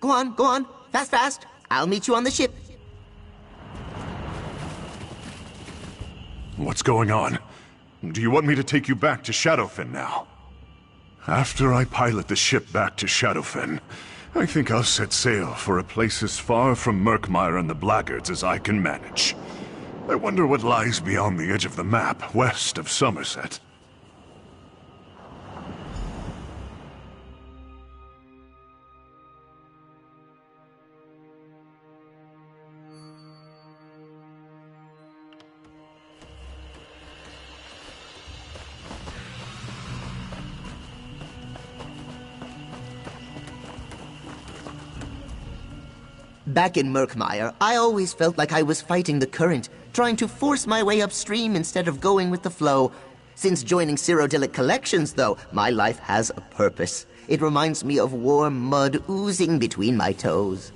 Go on, go on. Fast, fast. I'll meet you on the ship. What's going on? Do you want me to take you back to Shadowfen now? After I pilot the ship back to Shadowfen, I think I'll set sail for a place as far from Murkmire and the Blackguards as I can manage. I wonder what lies beyond the edge of the map, west of Somerset. Back in Murkmire, I always felt like I was fighting the current, trying to force my way upstream instead of going with the flow. Since joining Cyrodiilic Collections, though, my life has a purpose. It reminds me of warm mud oozing between my toes.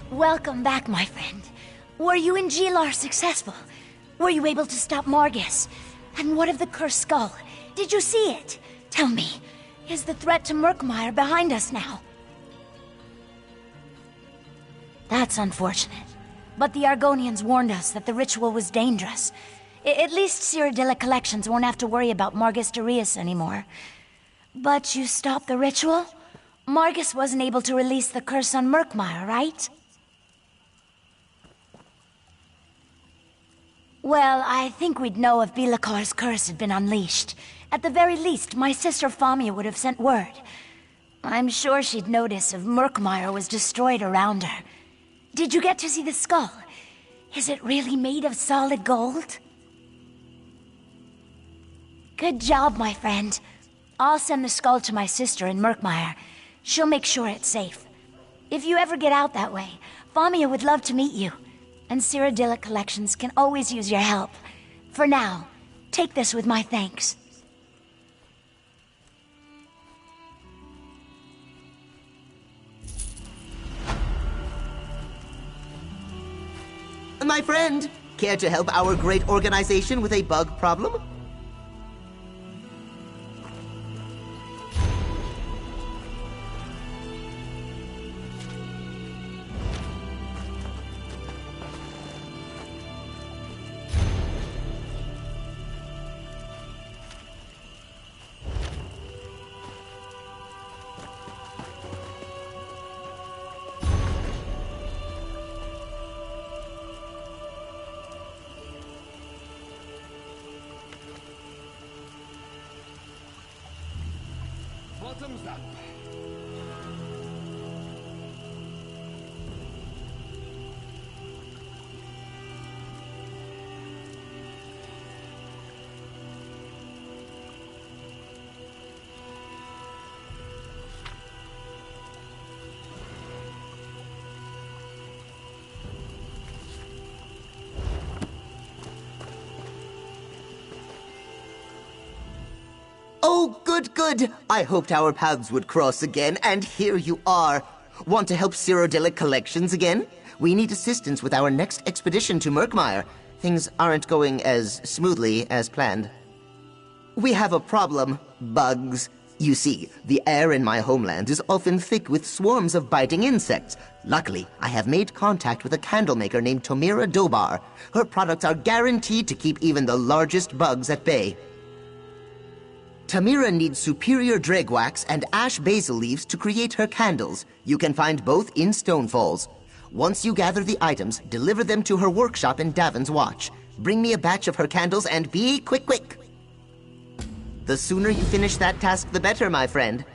Welcome back, my friend. Were you in Gilar successful? Were you able to stop Margus? And what of the cursed skull? Did you see it? Tell me, is the threat to Murkmire behind us now? That's unfortunate. But the Argonians warned us that the ritual was dangerous. At least Cyrodiilic Collections won't have to worry about Margus Darius anymore. But you stopped the ritual? Margus wasn't able to release the curse on Murkmire, right? Well, I think we'd know if Bilakar's curse had been unleashed. At the very least, my sister Famia would have sent word. I'm sure she'd notice if Murkmire was destroyed around her. Did you get to see the skull? Is it really made of solid gold? Good job, my friend. I'll send the skull to my sister in Murkmire. She'll make sure it's safe. If you ever get out that way, Famia would love to meet you. And Cyrodiilic Collections can always use your help. For now, take this with my thanks. My friend, care to help our great organization with a bug problem? Bottoms up. Oh, good, good. I hoped our paths would cross again, and here you are. Want to help Cyrodiilic Collections again? We need assistance with our next expedition to Murkmire. Things aren't going as smoothly as planned. We have a problem. Bugs. You see, the air in my homeland is often thick with swarms of biting insects. Luckily, I have made contact with a candlemaker named Tomira Dobar. Her products are guaranteed to keep even the largest bugs at bay. Tamira needs superior dreg wax and ash basil leaves to create her candles. You can find both in Stonefalls. Once you gather the items, deliver them to her workshop in Davin's Watch. Bring me a batch of her candles and be quick, quick! The sooner you finish that task, the better, my friend.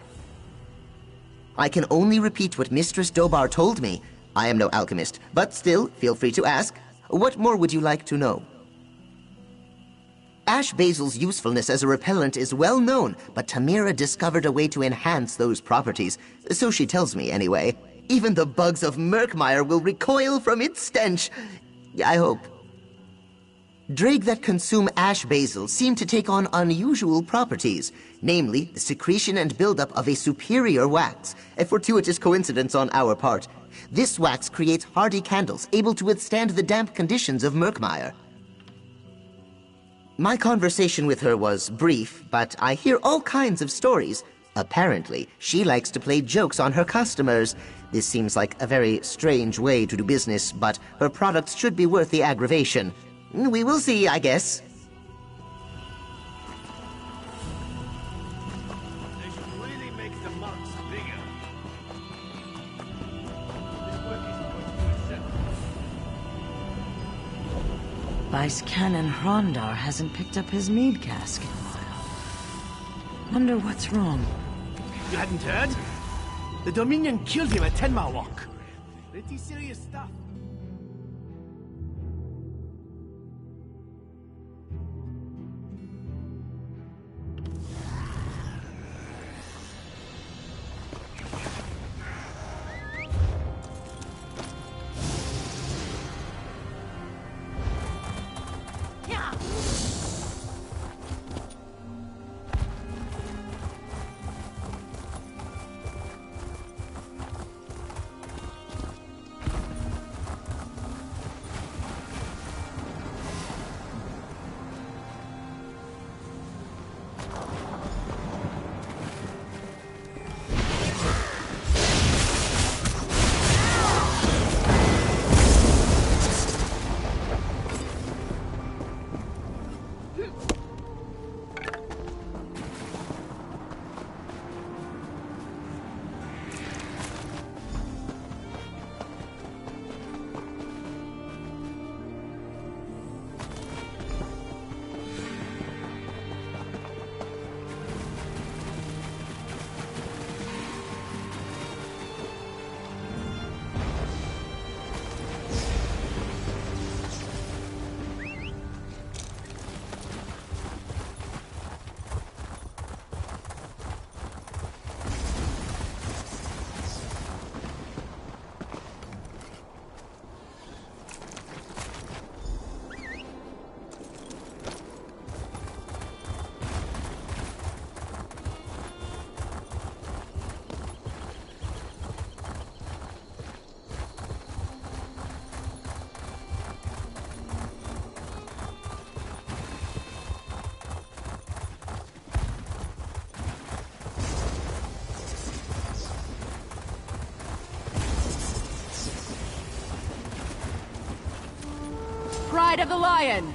I can only repeat what Mistress Dobar told me. I am no alchemist, but still, feel free to ask. What more would you like to know? Ash basil's usefulness as a repellent is well known, but Tamira discovered a way to enhance those properties. So she tells me, anyway. Even the bugs of Murkmire will recoil from its stench. I hope. Dreg that consume ash basil seem to take on unusual properties, namely the secretion and buildup of a superior wax, a fortuitous coincidence on our part. This wax creates hardy candles able to withstand the damp conditions of Murkmire. My conversation with her was brief, but I hear all kinds of stories. Apparently, she likes to play jokes on her customers. This seems like a very strange way to do business, but her products should be worth the aggravation. We will see, I guess. They should really make the marks bigger. This work isn't going to do itself. Vice Canon Hrondar hasn't picked up his mead cask in a while. Wonder what's wrong. You hadn't heard? The Dominion killed him at Tenma Walk. Pretty serious stuff. Pride of the Lion!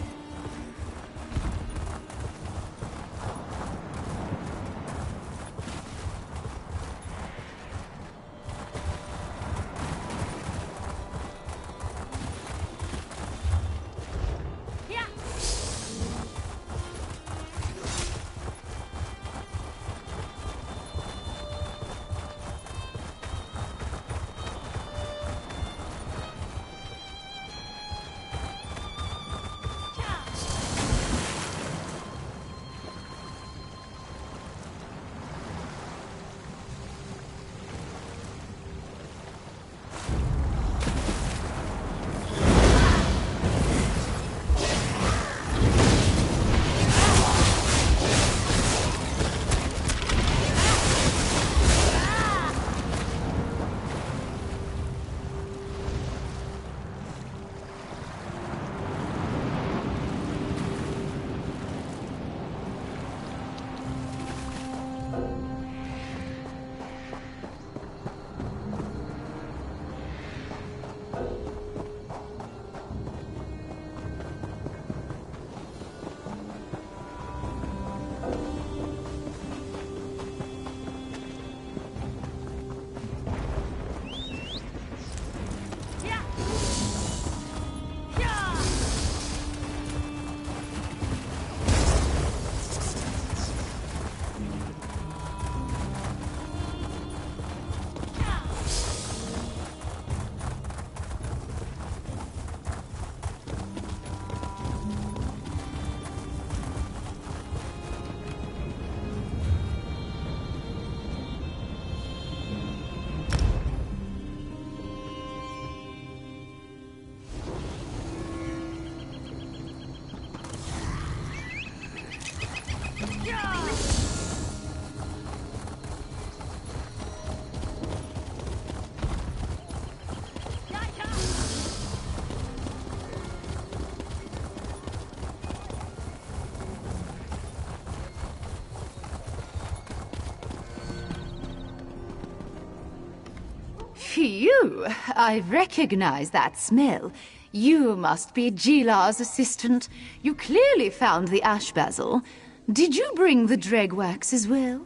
Phew, I recognize that smell. You must be Gilar's assistant. You clearly found the ash basil. Did you bring the dreg wax as well?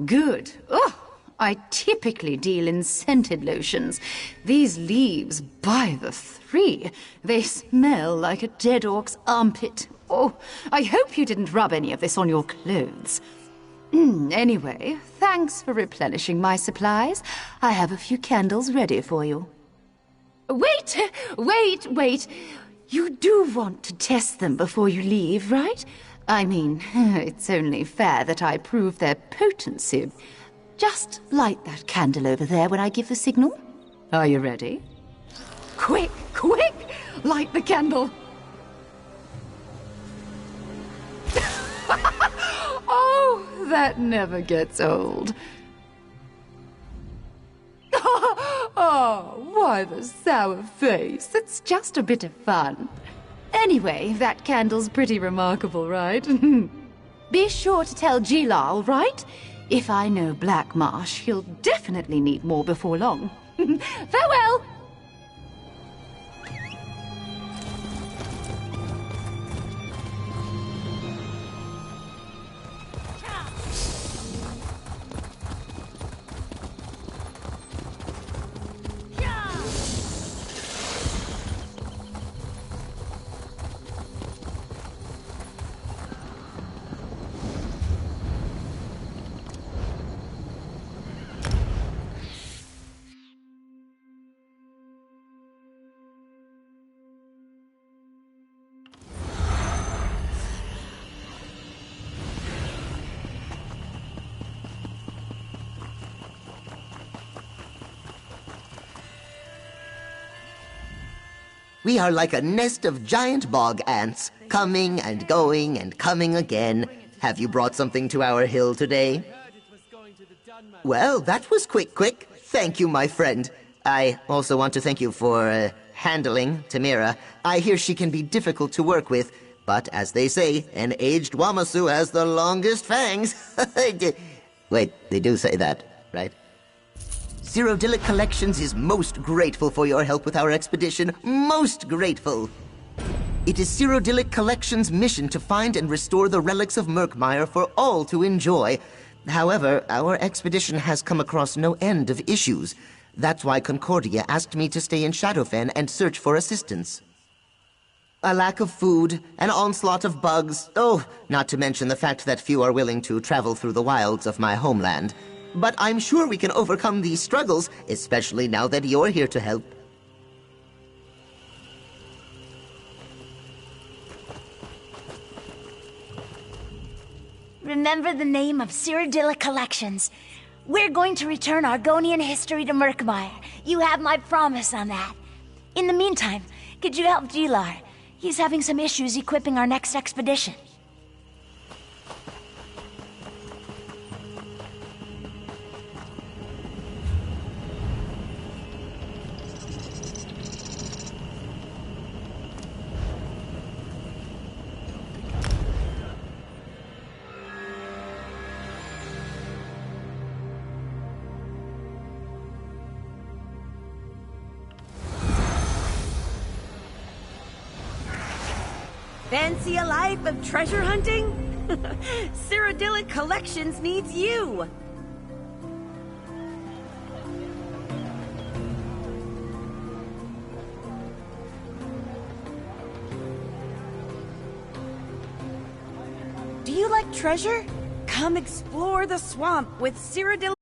Good. Oh, I typically deal in scented lotions. These leaves, by the three, they smell like a dead orc's armpit. Oh, I hope you didn't rub any of this on your clothes. Anyway, thanks for replenishing my supplies. I have a few candles ready for you. Wait! You do want to test them before you leave, right? I mean, it's only fair that I prove their potency. Just light that candle over there when I give the signal. Are you ready? Quick! Light the candle! Oh, that never gets old. Oh, why the sour face? It's just a bit of fun. Anyway, that candle's pretty remarkable, right? Be sure to tell Gilar, all right? If I know Black Marsh, he'll definitely need more before long. Farewell! We are like a nest of giant bog ants, coming and going and coming again. Have you brought something to our hill today? Well, that was quick. Thank you, my friend. I also want to thank you for, handling Tamira. I hear she can be difficult to work with, but as they say, an aged Wamasu has the longest fangs. Wait, they do say that, right? Cyrodiilic Collections is most grateful for your help with our expedition. Most grateful. It is Cyrodiilic Collections' mission to find and restore the relics of Murkmire for all to enjoy. However, our expedition has come across no end of issues. That's why Concordia asked me to stay in Shadowfen and search for assistance. A lack of food, an onslaught of bugs, not to mention the fact that few are willing to travel through the wilds of my homeland. But I'm sure we can overcome these struggles, especially now that you're here to help. Remember the name of Cyrodiilic Collections. We're going to return Argonian history to Murkmire. You have my promise on that. In the meantime, could you help Gilar? He's having some issues equipping our next expedition. Fancy a life of treasure hunting? Cyrodiilic Collections needs you! Do you like treasure? Come explore the swamp with Cyrodiilic